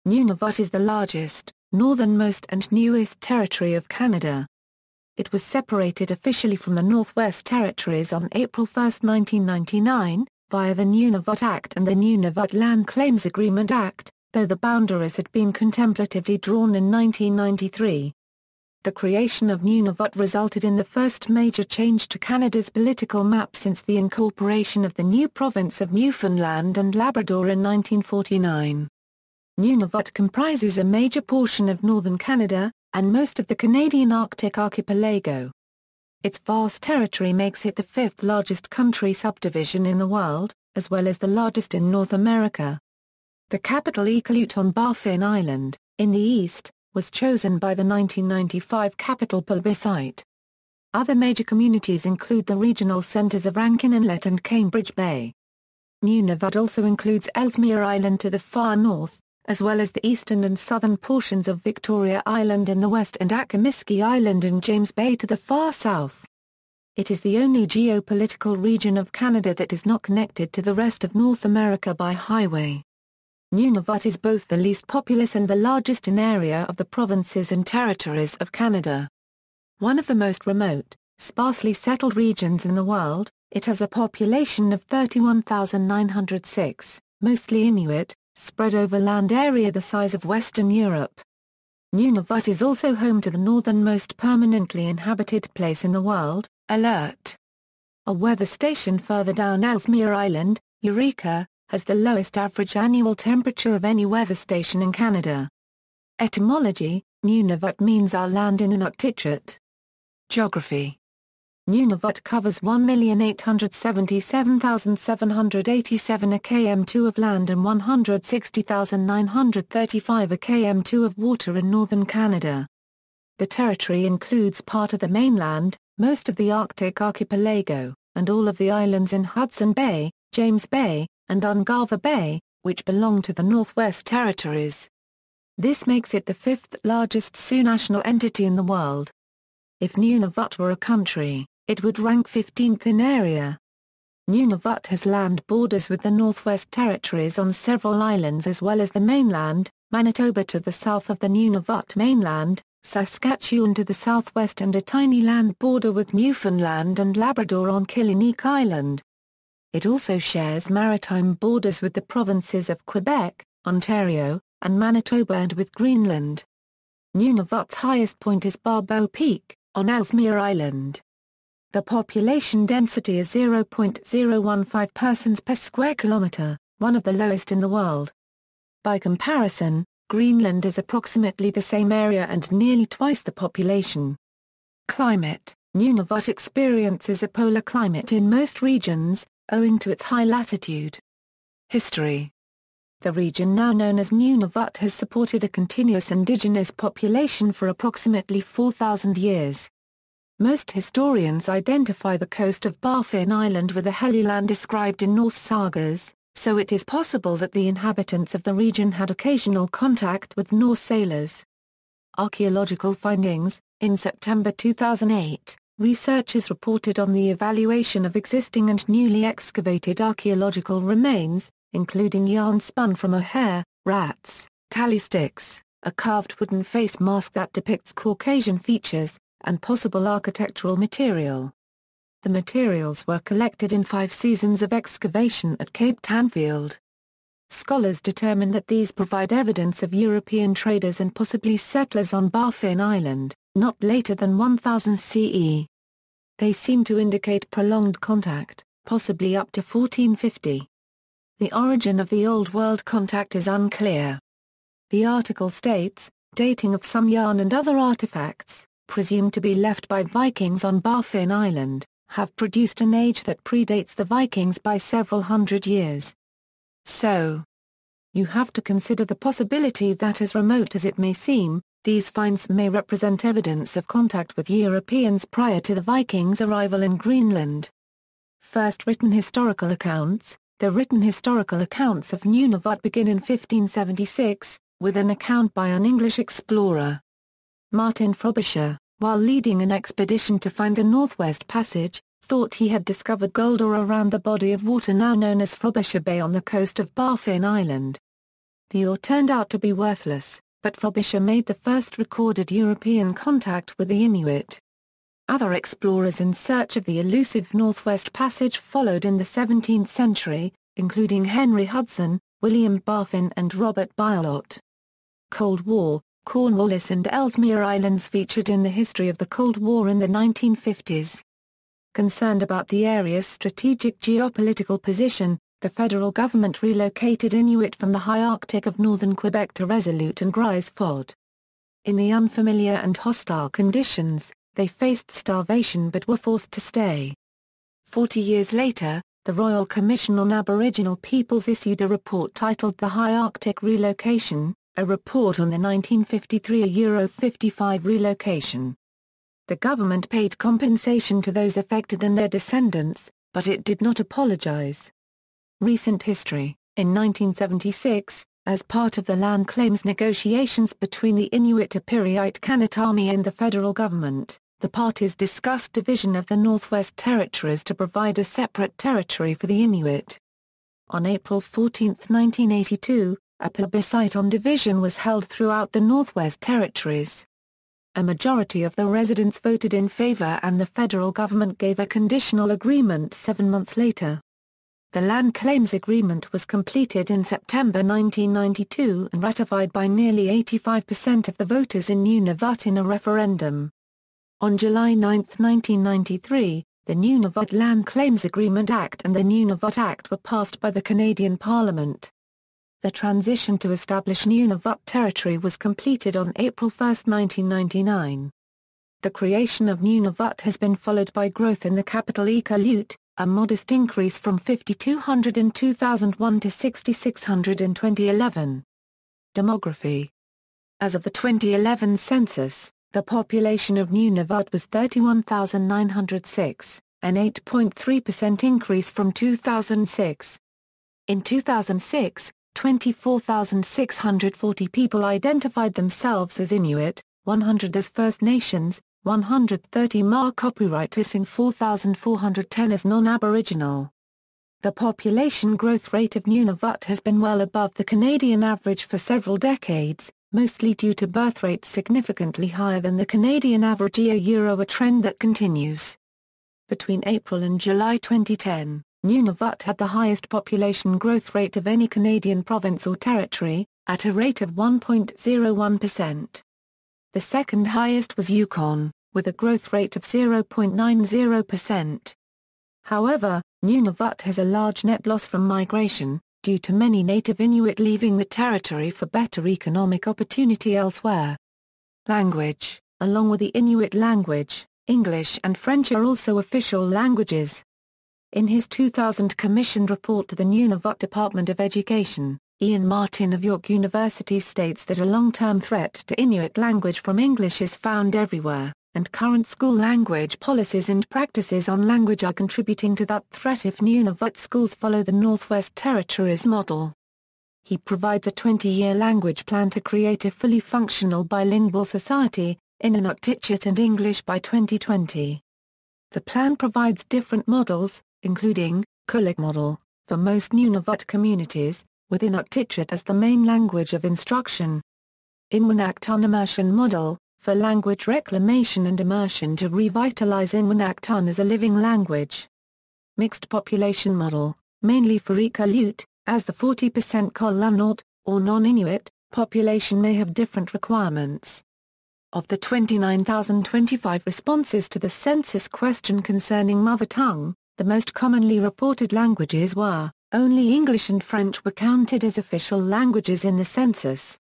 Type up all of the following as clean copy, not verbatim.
Nunavut is the largest, northernmost and newest territory of Canada. It was separated officially from the Northwest Territories on April 1, 1999, via the Nunavut Act and the Nunavut Land Claims Agreement Act, though the boundaries had been contemplatively drawn in 1993. The creation of Nunavut resulted in the first major change to Canada's political map since the incorporation of the new province of Newfoundland and Labrador in 1949. Nunavut comprises a major portion of northern Canada, and most of the Canadian Arctic Archipelago. Its vast territory makes it the fifth largest country subdivision in the world, as well as the largest in North America. The capital Iqaluit on Baffin Island, in the east, was chosen by the 1995 capital plebiscite. Other major communities include the regional centres of Rankin Inlet and Cambridge Bay. Nunavut also includes Ellesmere Island to the far north, as well as the eastern and southern portions of Victoria Island in the west and Akimiski Island and James Bay to the far south. It is the only geopolitical region of Canada that is not connected to the rest of North America by highway. Nunavut is both the least populous and the largest in area of the provinces and territories of Canada. One of the most remote, sparsely settled regions in the world, it has a population of 31,906, mostly Inuit, spread over land area the size of Western Europe. Nunavut is also home to the northernmost permanently inhabited place in the world, Alert. A weather station further down Ellesmere Island, Jericho, has the lowest average annual temperature of any weather station in Canada. Etymology, Nunavut means our land in Inuktitut. Geography. Nunavut covers 1,877,787 km2 of land and 160,935 km2 of water in northern Canada. The territory includes part of the mainland, most of the Arctic Archipelago, and all of the islands in Hudson Bay, James Bay, and Ungava Bay, which belong to the Northwest Territories. This makes it the fifth largest supranational entity in the world. If Nunavut were a country, it would rank 15th in area. Nunavut has land borders with the Northwest Territories on several islands as well as the mainland, Manitoba to the south of the Nunavut mainland, Saskatchewan to the southwest and a tiny land border with Newfoundland and Labrador on Akimiski Island. It also shares maritime borders with the provinces of Quebec, Ontario, and Manitoba and with Greenland. Nunavut's highest point is Barbeau Peak, on Ellesmere Island. The population density is 0.015 persons per square kilometre, one of the lowest in the world. By comparison, Greenland is approximately the same area and nearly twice the population. Climate. Nunavut experiences a polar climate in most regions, owing to its high latitude. History. The region now known as Nunavut has supported a continuous indigenous population for approximately 4,000 years. Most historians identify the coast of Baffin Island with the Helluland described in Norse sagas, so it is possible that the inhabitants of the region had occasional contact with Norse sailors. Archeological findings. In September 2008, researchers reported on the evaluation of existing and newly excavated archaeological remains, including yarn spun from a hare, rats, tally sticks, a carved wooden face mask that depicts Caucasian features, and possible architectural material. The materials were collected in 5 seasons of excavation at Cape Tanfield. Scholars determine that these provide evidence of European traders and possibly settlers on Baffin Island, not later than 1000 CE. They seem to indicate prolonged contact, possibly up to 1450. The origin of the Old World contact is unclear. The article states, dating of some yarn and other artifacts, presumed to be left by Vikings on Baffin Island, have produced an age that predates the Vikings by several hundred years. So, you have to consider the possibility that as remote as it may seem, these finds may represent evidence of contact with Europeans prior to the Vikings' arrival in Greenland. First written historical accounts. The written historical accounts of Nunavut begin in 1576, with an account by an English explorer. Martin Frobisher, while leading an expedition to find the Northwest Passage, thought he had discovered gold ore around the body of water now known as Frobisher Bay on the coast of Baffin Island. The ore turned out to be worthless, but Frobisher made the first recorded European contact with the Inuit. Other explorers in search of the elusive Northwest Passage followed in the 17th century, including Henry Hudson, William Baffin and Robert Bialot. Cold War, Cornwallis and Ellesmere Islands featured in the history of the Cold War in the 1950s. Concerned about the area's strategic geopolitical position, the federal government relocated Inuit from the high Arctic of northern Quebec to Resolute and Grise Ford. In the unfamiliar and hostile conditions, they faced starvation but were forced to stay. 40 years later, the Royal Commission on Aboriginal Peoples issued a report titled The High Arctic Relocation, a report on the 1953 Euro-55 relocation. The government paid compensation to those affected and their descendants, but it did not apologize. Recent history: in 1976, as part of the land claims negotiations between the Inuit Iqaluit Kanatami and the federal government, the parties discussed division of the Northwest Territories to provide a separate territory for the Inuit. On April 14, 1982, a plebiscite on division was held throughout the Northwest Territories. A majority of the residents voted in favor and the federal government gave a conditional agreement 7 months later. The Land Claims Agreement was completed in September 1992 and ratified by nearly 85% of the voters in Nunavut in a referendum. On July 9, 1993, the Nunavut Land Claims Agreement Act and the Nunavut Act were passed by the Canadian Parliament. The transition to establish Nunavut territory was completed on April 1, 1999. The creation of Nunavut has been followed by growth in the capital Iqaluit, a modest increase from 5,200 in 2001 to 6,600 in 2011. Demography. As of the 2011 census, the population of Nunavut was 31,906, an 8.3% increase from 2006. In 2006, 24,640 people identified themselves as Inuit, 100 as First Nations, 130 Makopuitis and 4,410 as non-Aboriginal. The population growth rate of Nunavut has been well above the Canadian average for several decades, mostly due to birth rates significantly higher than the Canadian average a trend that continues. Between April and July 2010, Nunavut had the highest population growth rate of any Canadian province or territory, at a rate of 1.01%. The second highest was Yukon, with a growth rate of 0.90%. However, Nunavut has a large net loss from migration, due to many native Inuit leaving the territory for better economic opportunity elsewhere. Language. Along with the Inuit language, English and French are also official languages. In his 2000 commissioned report to the Nunavut Department of Education, Ian Martin of York University states that a long-term threat to Inuit language from English is found everywhere, and current school language policies and practices on language are contributing to that threat if Nunavut schools follow the Northwest Territories model. He provides a 20-year language plan to create a fully functional bilingual society, in Inuktitut and English by 2020. The plan provides different models, including Kulik model, for most Nunavut communities, with Inuktitut as the main language of instruction. ʻnunavut immersion model, for language reclamation and immersion to revitalize Inuktitut as a living language. Mixed population model, mainly for Iqaluit, as the 40% ʻnunavut, or non-Inuit, population may have different requirements. Of the 29,025 responses to the census question concerning mother tongue, the most commonly reported languages were, only English and French were counted as official languages in the census.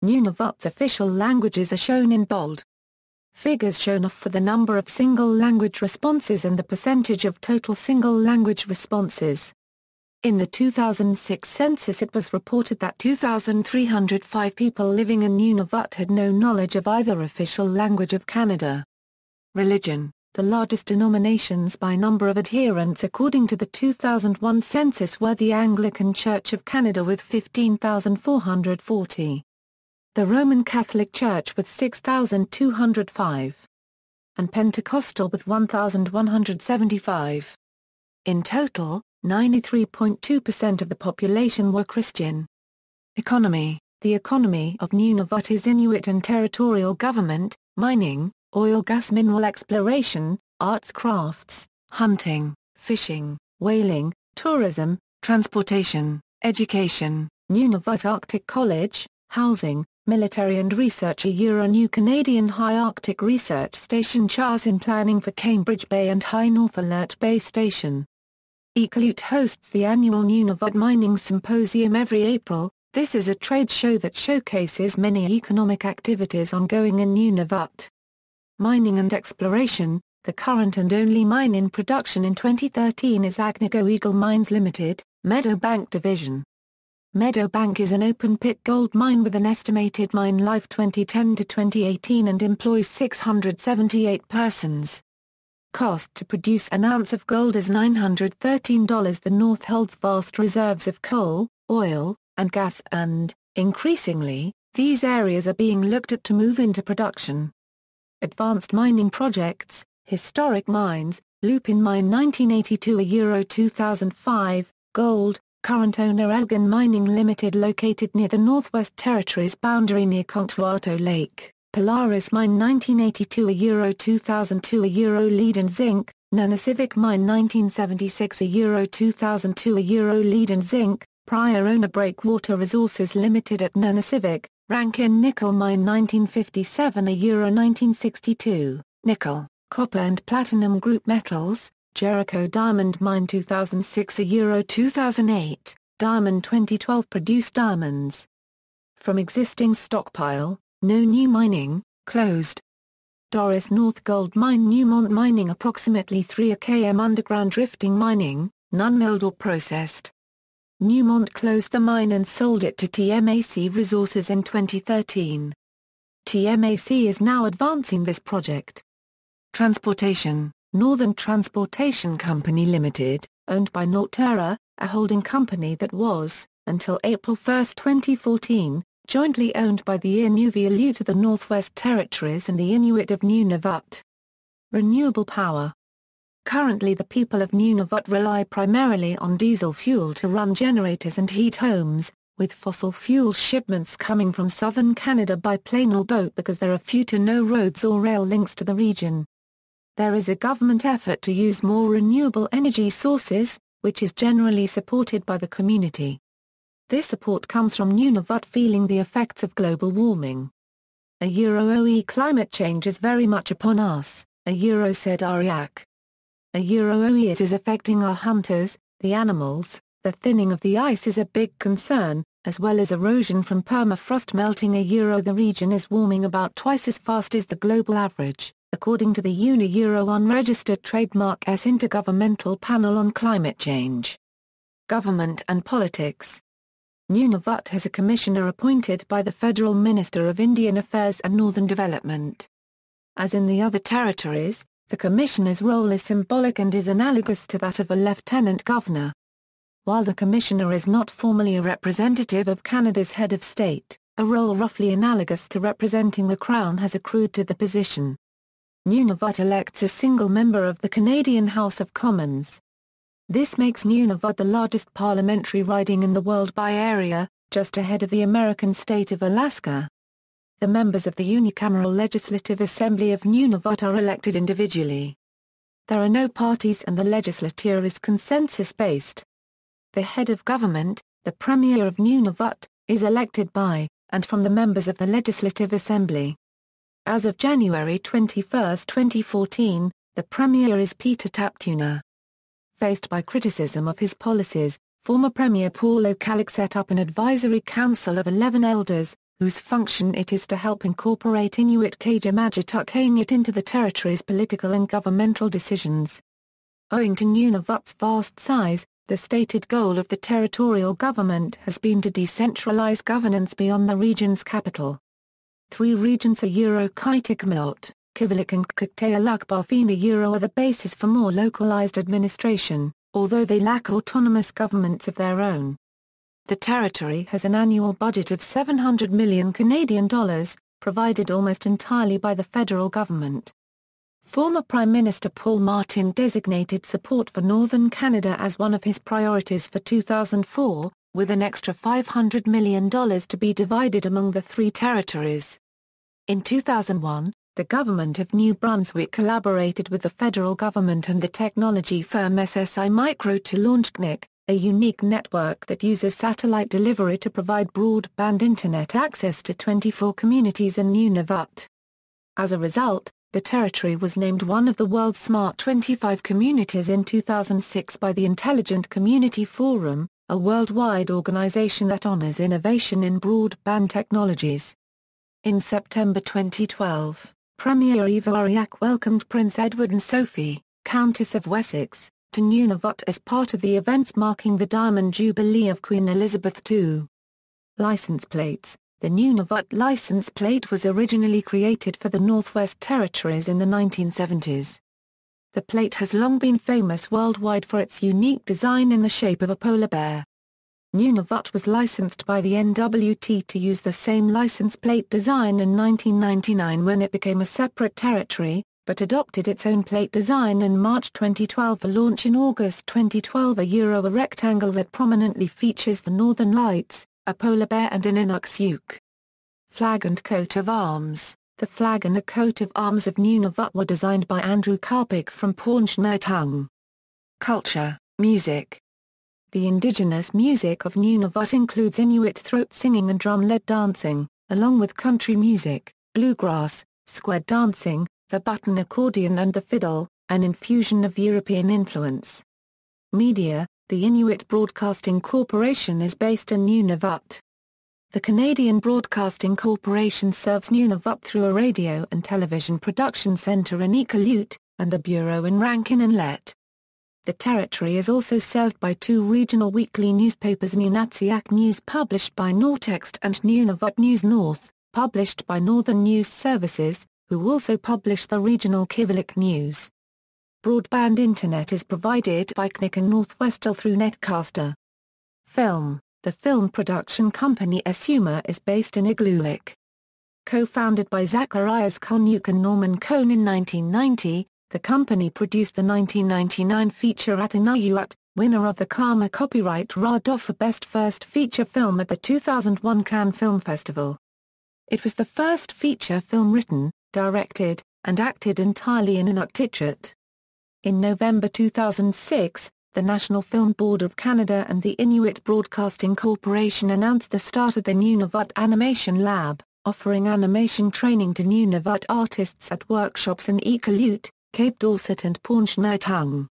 Nunavut's official languages are shown in bold. Figures shown are for the number of single-language responses and the percentage of total single-language responses. In the 2006 census it was reported that 2,305 people living in Nunavut had no knowledge of either official language of Canada. Religion. The largest denominations by number of adherents according to the 2001 census were the Anglican Church of Canada with 15,440. The Roman Catholic Church with 6,205. And Pentecostal with 1,175. In total, 93.2% of the population were Christian. Economy. The economy of Nunavut is Inuit and territorial government, mining, oil gas mineral exploration, arts crafts, hunting, fishing, whaling, tourism, transportation, education, Nunavut Arctic College, housing, military and research. New Canadian High Arctic Research Station CHARS in planning for Cambridge Bay and High North Alert Bay Station. Iqaluit hosts the annual Nunavut Mining Symposium every April. This is a trade show that showcases many economic activities ongoing in Nunavut. Mining and exploration. The current and only mine in production in 2013 is Agnico Eagle Mines Limited, Meadowbank Division. Meadowbank is an open-pit gold mine with an estimated mine life 2010 to 2018 and employs 678 persons. Cost to produce an ounce of gold is $913. The North holds vast reserves of coal, oil, and gas and, increasingly, these areas are being looked at to move into production. Advanced mining projects, historic mines, Lupin Mine 1982 Euro 2005, gold, current owner Elgin Mining Limited located near the Northwest Territories boundary near Contwato Lake, Polaris Mine 1982 Euro 2002 Euro lead and zinc, ᓄナᕗաթ Mine 1976 Euro 2002 Euro lead and zinc, prior owner Breakwater Resources Limited at ᓄナᕗաթ, Rankin Nickel Mine 1957 Euro 1962, nickel, copper and platinum group metals, Jericho Diamond Mine 2006 Euro 2008, Diamond 2012 produced diamonds. From existing stockpile, no new mining, closed. Doris North Gold Mine Newmont Mining approximately 3 km underground drifting mining, none milled or processed. Newmont closed the mine and sold it to TMAC Resources in 2013. TMAC is now advancing this project. Transportation, Northern Transportation Company Limited, owned by Norterra, a holding company that was, until April 1, 2014, jointly owned by the Inuvialuit of the Northwest Territories and the Inuit of Nunavut. Renewable Power. Currently the people of Nunavut rely primarily on diesel fuel to run generators and heat homes, with fossil fuel shipments coming from southern Canada by plane or boat because there are few to no roads or rail links to the region. There is a government effort to use more renewable energy sources, which is generally supported by the community. This support comes from Nunavut feeling the effects of global warming. OE climate change is very much upon us, said Ariak. OE it is affecting our hunters, the animals, the thinning of the ice is a big concern, as well as erosion from permafrost melting. The region is warming about twice as fast as the global average, according to the unregistered trademark S Intergovernmental Panel on Climate Change. Government and Politics. Nunavut has a commissioner appointed by the Federal Minister of Indian Affairs and Northern Development. As in the other territories, the commissioner's role is symbolic and is analogous to that of a lieutenant governor. While the commissioner is not formally a representative of Canada's head of state, a role roughly analogous to representing the Crown has accrued to the position. Nunavut elects a single member of the Canadian House of Commons. This makes Nunavut the largest parliamentary riding in the world by area, just ahead of the American state of Alaska. The members of the unicameral Legislative Assembly of Nunavut are elected individually. There are no parties and the legislature is consensus-based. The head of government, the Premier of Nunavut, is elected by, and from the members of the Legislative Assembly. As of January 21, 2014, the Premier is Peter Taptuna. Faced by criticism of his policies, former Premier Paul O'Kalloch set up an advisory council of 11 elders, whose function it is to help incorporate Inuit Iqaluit into the territory's political and governmental decisions. Owing to Nunavut's vast size, the stated goal of the territorial government has been to decentralize governance beyond the region's capital. 3 regions ᓠkaitikmeot, Kivalliq and Qikqtaaluk Baffin are the basis for more localized administration, although they lack autonomous governments of their own. The territory has an annual budget of $700 million Canadian dollars, provided almost entirely by the federal government. Former Prime Minister Paul Martin designated support for Northern Canada as one of his priorities for 2004, with an extra $500 million to be divided among the three territories. In 2001, the government of New Brunswick collaborated with the federal government and the technology firm SSI Micro to launch ʻnuːnəઃvʊt, a unique network that uses satellite delivery to provide broadband internet access to 24 communities in Nunavut. As a result, the territory was named one of the world's Smart 25 communities in 2006 by the Intelligent Community Forum, a worldwide organization that honors innovation in broadband technologies. In September 2012, Premier Eva Ariak welcomed Prince Edward and Sophie, Countess of Wessex, to Nunavut as part of the events marking the Diamond Jubilee of Queen Elizabeth II. License plates. The Nunavut license plate was originally created for the Northwest Territories in the 1970s. The plate has long been famous worldwide for its unique design in the shape of a polar bear. Nunavut was licensed by the NWT to use the same license plate design in 1999 when it became a separate territory, but adopted its own plate design in March 2012 for launch in August 2012. A rectangle that prominently features the Northern Lights, a polar bear and an Inuktitut. Flag and coat of arms. The flag and the coat of arms of Nunavut were designed by Andrew Karpik from ʻnunavut. Culture, music. The indigenous music of Nunavut includes Inuit throat singing and drum-led dancing, along with country music, bluegrass, square dancing, the button accordion and the fiddle, an infusion of European influence. Media. The Inuit Broadcasting Corporation is based in Nunavut. The Canadian Broadcasting Corporation serves Nunavut through a radio and television production centre in Iqaluit, and a bureau in Rankin Inlet. The territory is also served by two regional weekly newspapers, Nunavut News published by Nortext and Nunavut News North, published by Northern News Services, who also publish the regional Kivalliq News. Broadband internet is provided by ʻnuːnəઃvʊt and Northwestel through Netcaster. Film. The film production company Asuma is based in Iqaluit. Co-founded by Zacharias Konyuk and Norman Cohn in 1990, the company produced the 1999 feature ʻnunavut, winner of the Karma Copyright Radar for Best First Feature Film at the 2001 Cannes Film Festival. It was the first feature film written, directed, and acted entirely in Inuktitut. In November 2006, the National Film Board of Canada and the Inuit Broadcasting Corporation announced the start of the Nunavut Animation Lab, offering animation training to Nunavut artists at workshops in Iqaluit, Cape Dorset and ʻnunavut.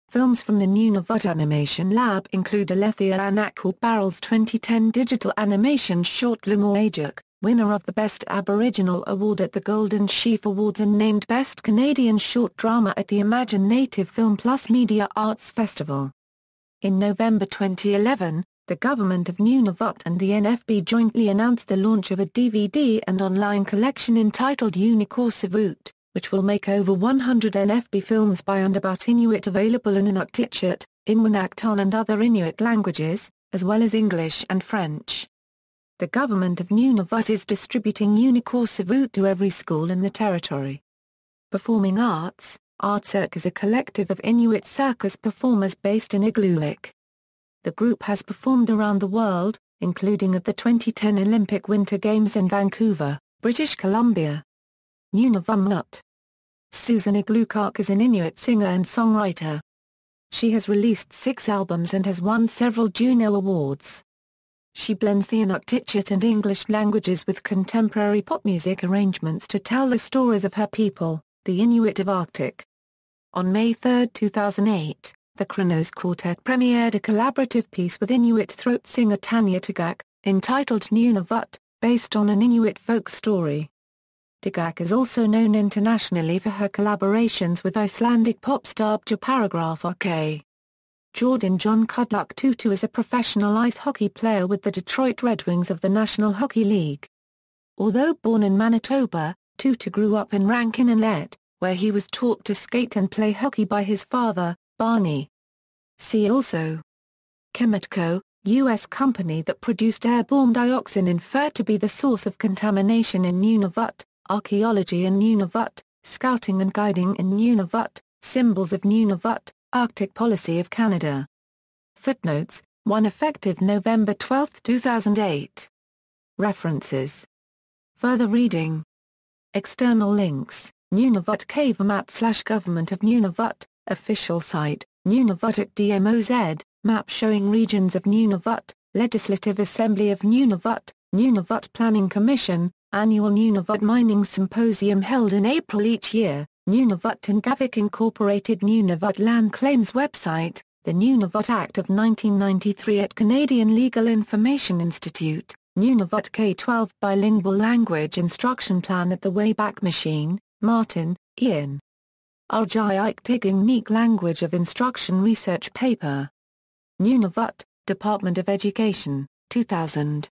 Films from the Nunavut Animation Lab include Alethea Anakwa Barrel's 2010 digital animation short ʻnunavut, winner of the Best Aboriginal Award at the Golden Sheaf Awards and named Best Canadian Short Drama at the Imagine Native Film Plus Media Arts Festival. In November 2011, the Government of Nunavut and the NFB jointly announced the launch of a DVD and online collection entitled ʻnunavut, which will make over 100 NFB films by and about Inuit available in Inuktitut, Inuktitut and other Inuit languages, as well as English and French. The government of Nunavut is distributing ʻnunavut to every school in the territory. Performing Arts. Artcirq is a collective of Inuit circus performers based in Iqaluit. The group has performed around the world, including at the 2010 Olympic Winter Games in Vancouver, British Columbia. ʻnunavut. Susan Iqaluit is an Inuit singer and songwriter. She has released 6 albums and has won several Juno Awards. She blends the Inuktitut and English languages with contemporary pop music arrangements to tell the stories of her people, the Inuit of Arctic. On May 3, 2008, the Kronos Quartet premiered a collaborative piece with Inuit throat singer Tanya Tagaq, entitled ʻnunavut, based on an Inuit folk story. Tagaq is also known internationally for her collaborations with Icelandic pop star Bja Paragraph RK. Jordan John Kudluck Tutu is a professional ice hockey player with the Detroit Red Wings of the National Hockey League. Although born in Manitoba, Tutu grew up in Rankin Inlet, where he was taught to skate and play hockey by his father, Barney. See also: Chemetco, U.S. company that produced airborne dioxin inferred to be the source of contamination in Nunavut, archaeology in Nunavut, scouting and guiding in Nunavut, symbols of Nunavut, Arctic policy of Canada. Footnotes: 1 effective November 12, 2008. References. Further reading. External links, Nunavut Cave Map / Government of Nunavut, official site, Nunavut Act DMOZ, map showing regions of Nunavut, Legislative Assembly of Nunavut, Nunavut Planning Commission, annual Nunavut Mining Symposium held in April each year, Nunavut ʻnunavut Incorporated Nunavut Land Claims website, the Nunavut Act of 1993 at Canadian Legal Information Institute, Nunavut K-12 Bilingual Language Instruction Plan at the Wayback Machine, Martin, Ian. Archeological Findings Language of Instruction Research Paper. Nunavut, Department of Education, 2000.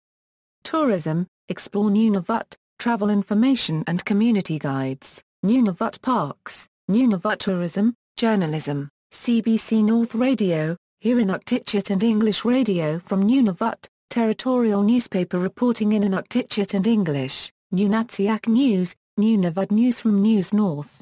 Tourism, Explore Nunavut, Travel Information and Community Guides, Nunavut Parks, Nunavut Tourism, Journalism, CBC North Radio, here Inuktitut and English Radio from Nunavut, territorial newspaper reporting in Inuktitut and English, ᓄΝαᵡ News, Nunavut News from News North.